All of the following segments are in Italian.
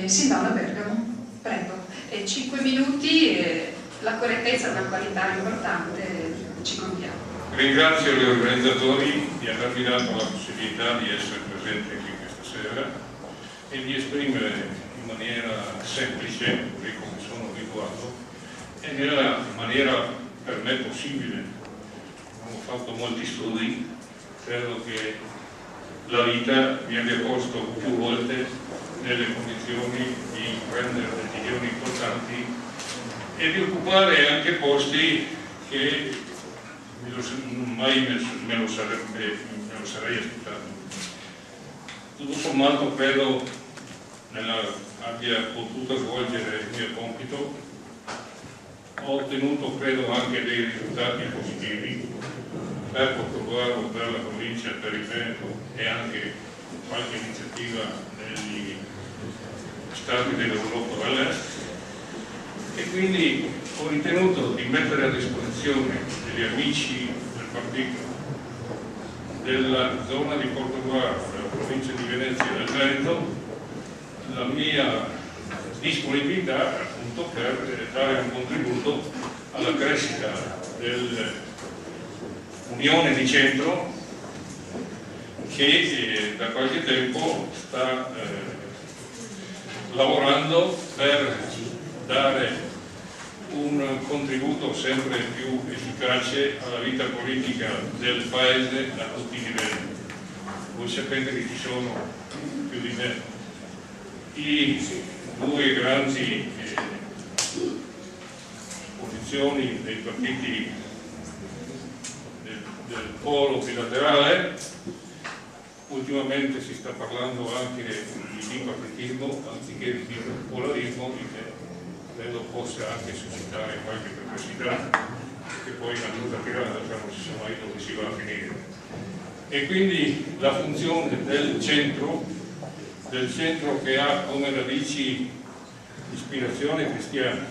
Silvana Bergamo, prego. 5 minuti, la correttezza e la qualità è importante, ci contiamo. Ringrazio gli organizzatori di avermi dato la possibilità di essere presente qui questa sera e di esprimere in maniera semplice, così come sono abituato, e nella maniera per me possibile. Ho fatto molti studi, credo che la vita mi abbia posto più volte nelle condizioni di prendere decisioni importanti e di occupare anche posti che mai me lo sarei aspettato. Tutto sommato credo abbia potuto svolgere il mio compito. Ho ottenuto credo anche dei risultati positivi per Portogruaro, per la provincia, per il Veneto e anche qualche iniziativa negli stati dell'Europa dell'Est, e quindi ho ritenuto di mettere a disposizione degli amici del partito della zona di Portogruaro, della provincia di Venezia e del Veneto, la mia disponibilità appunto per dare un contributo alla crescita dell'Unione di Centro che da qualche tempo sta lavorando per dare un contributo sempre più efficace alla vita politica del Paese a tutti i livelli. Voi sapete che ci sono più di me i due grandi posizioni dei partiti del polo bilaterale. Ultimamente si sta parlando anche di bipartitismo anziché di bipolarismo, che credo possa anche suscitare qualche perplessità, che poi la cosa tirata non si sa mai dove si va a finire. E quindi la funzione del centro che ha come radici l'ispirazione cristiana,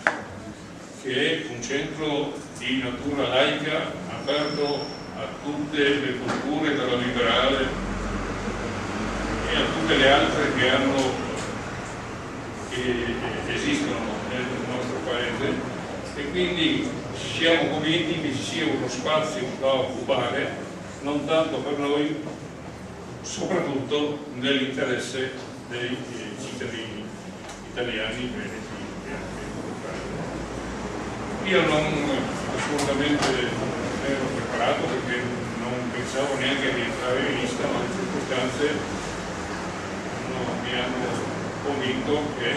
che è un centro di natura laica, aperto a tutte le culture, dalla liberale e a tutte le altre che esistono nel nostro Paese, e quindi siamo convinti che ci sia uno spazio da occupare, non tanto per noi, soprattutto nell'interesse dei cittadini italiani, veneti e anche locali. Io assolutamente non ero preparato, perché non pensavo neanche di entrare in lista, ma le circostanze mi hanno convinto che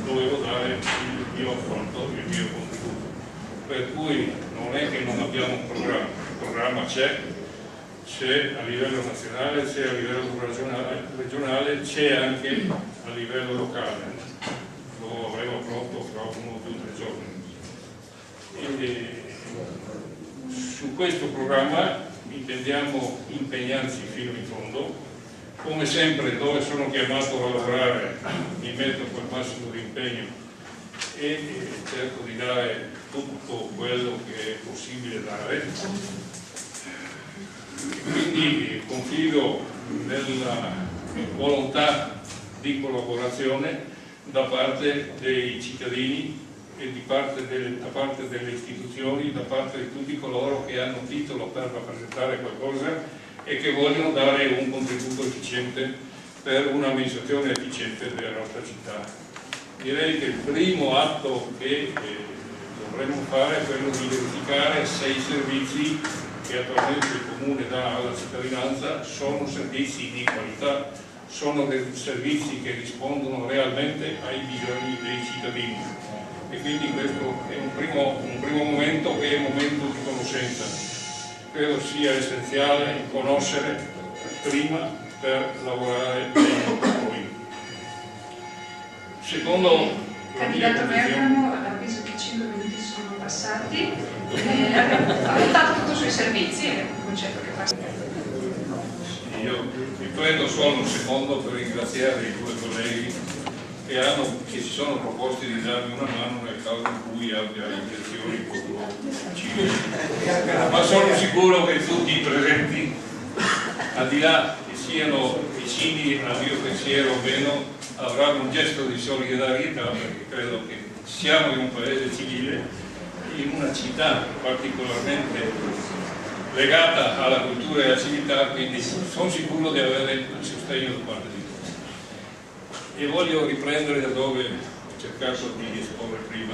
dovevo dare il mio affronto, il mio contributo. Per cui non è che non abbiamo un programma, il programma c'è a livello nazionale, c'è a livello regionale, c'è anche a livello locale. Lo avremo pronto fra 1 o 2 o 3 giorni. E su questo programma intendiamo impegnarci fino in fondo. Come sempre, dove sono chiamato a lavorare mi metto col massimo di impegno e cerco di dare tutto quello che è possibile dare. Quindi confido nella volontà di collaborazione da parte dei cittadini e da parte delle istituzioni, da parte di tutti coloro che hanno titolo per rappresentare qualcosa e che vogliono dare un contributo efficiente per un'amministrazione efficiente della nostra città. Direi che il primo atto che dovremmo fare è quello di verificare se i servizi che attualmente il Comune dà alla cittadinanza sono servizi di qualità, sono dei servizi che rispondono realmente ai bisogni dei cittadini. E quindi questo è un primo momento, che è il momento di conoscenza. Credo sia essenziale conoscere prima per lavorare meglio poi. Secondo Candidato Bergamo, avviso che 5 minuti sono passati, ha buttato tutto sui servizi, è un concetto che fa. Io mi prendo solo un secondo per ringraziare i 2 colleghi che si sono proposti di darmi una mano nel caso in cui abbia intenzioni poco civili. Ma sono sicuro che tutti i presenti, al di là che siano vicini al mio pensiero o meno, avranno un gesto di solidarietà, perché credo che siamo in un paese civile, in una città particolarmente legata alla cultura e alla civiltà, quindi sono sicuro di avere il sostegno da parte di tutti. E voglio riprendere da dove ho cercato di esporre prima.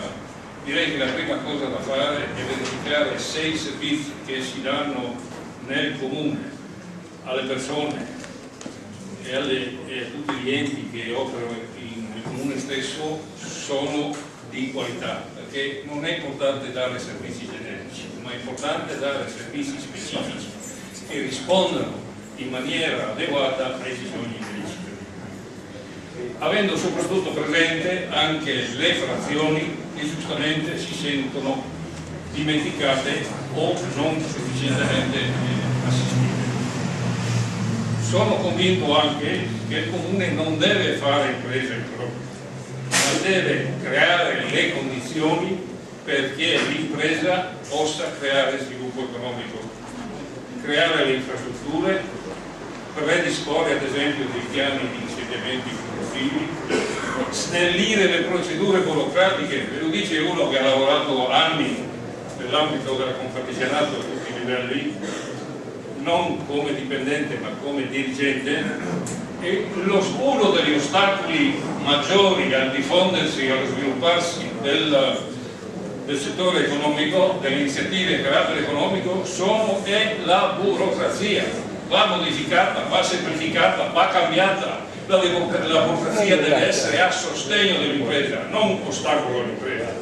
Direi che la prima cosa da fare è verificare se i servizi che si danno nel comune alle persone e a tutti gli enti che operano nel comune stesso sono di qualità, perché non è importante dare servizi generici, ma è importante dare servizi specifici che rispondano in maniera adeguata ai bisogni dei cittadini, avendo soprattutto presente anche le frazioni che giustamente si sentono dimenticate o non sufficientemente assistite. Sono convinto anche che il comune non deve fare impresa impropria, ma deve creare le condizioni perché l'impresa possa creare sviluppo economico, creare le infrastrutture, predisporre ad esempio dei piani di insediamenti produttivi, snellire le procedure burocratiche. Ve lo dice uno che ha lavorato anni nell'ambito del Confartigianato a tutti i livelli, non come dipendente ma come dirigente, e uno degli ostacoli maggiori al diffondersi e allo svilupparsi del settore economico, delle iniziative di carattere economico, è la burocrazia. Va modificata, va semplificata, va cambiata. La burocrazia deve essere a sostegno dell'impresa, non ostacolo all'impresa.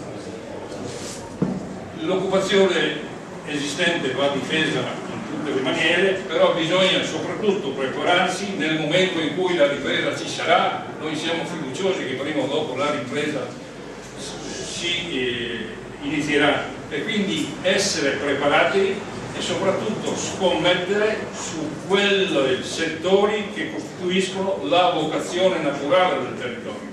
L'occupazione esistente va difesa in tutte le maniere, però bisogna soprattutto prepararsi nel momento in cui la ripresa ci sarà. Noi siamo fiduciosi che prima o dopo la ripresa si inizierà, e quindi essere preparati e soprattutto scommettere su quei settori che costituiscono la vocazione naturale del territorio.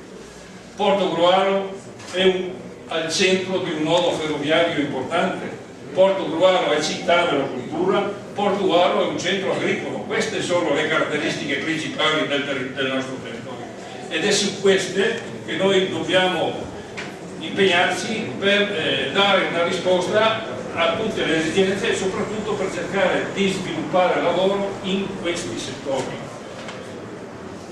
Portogruaro è al centro di un nodo ferroviario importante, Portogruaro è città della cultura, Portogruaro è un centro agricolo. Queste sono le caratteristiche principali del nostro territorio, ed è su queste che noi dobbiamo impegnarci per dare una risposta a tutte le esigenze e soprattutto per cercare di sviluppare lavoro in questi settori.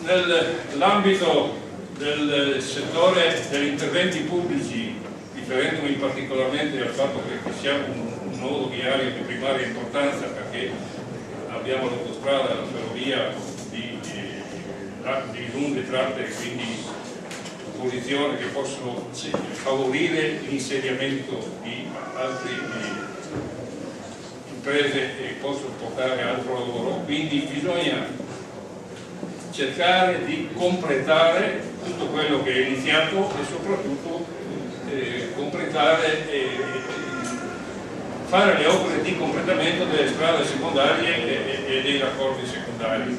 Nell'ambito del settore degli interventi pubblici, riferendomi particolarmente al fatto che siamo un nodo viario di primaria importanza, perché abbiamo l'autostrada e la ferrovia di lunghe tratte, e quindi posizioni che possono favorire l'insediamento di altre imprese e possono portare altro lavoro, quindi bisogna cercare di completare tutto quello che è iniziato e soprattutto completare e fare le opere di completamento delle strade secondarie e dei raccordi secondari.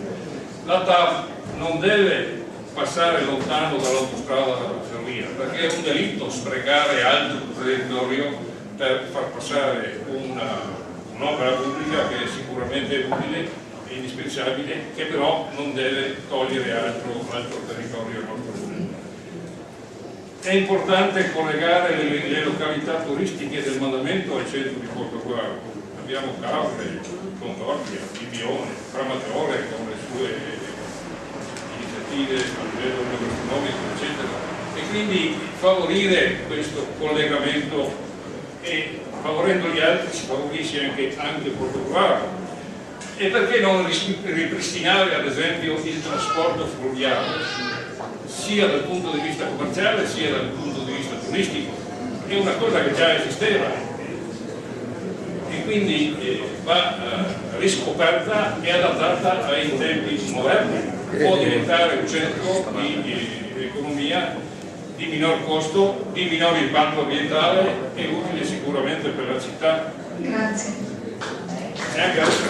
La TAV non deve passare lontano dall'autostrada della ferrovia, perché è un delitto sprecare altro territorio per far passare un'opera pubblica che è sicuramente utile e indispensabile, che però non deve togliere altro territorio al nostro comune. È importante collegare le località turistiche del Mandamento al centro di Portogruaro. Abbiamo Cafre, Concordia, Bibione, Framatore con le sue a livello economico, eccetera, e quindi favorire questo collegamento, e favorendo gli altri si favorisce anche Portogruaro. E perché non ripristinare ad esempio il trasporto fluviale, sia dal punto di vista commerciale sia dal punto di vista turistico? È una cosa che già esisteva e quindi va riscoperta e adattata ai tempi moderni. Può diventare un centro di economia di minor costo, di minor impatto ambientale e utile sicuramente per la città. Grazie. Grazie.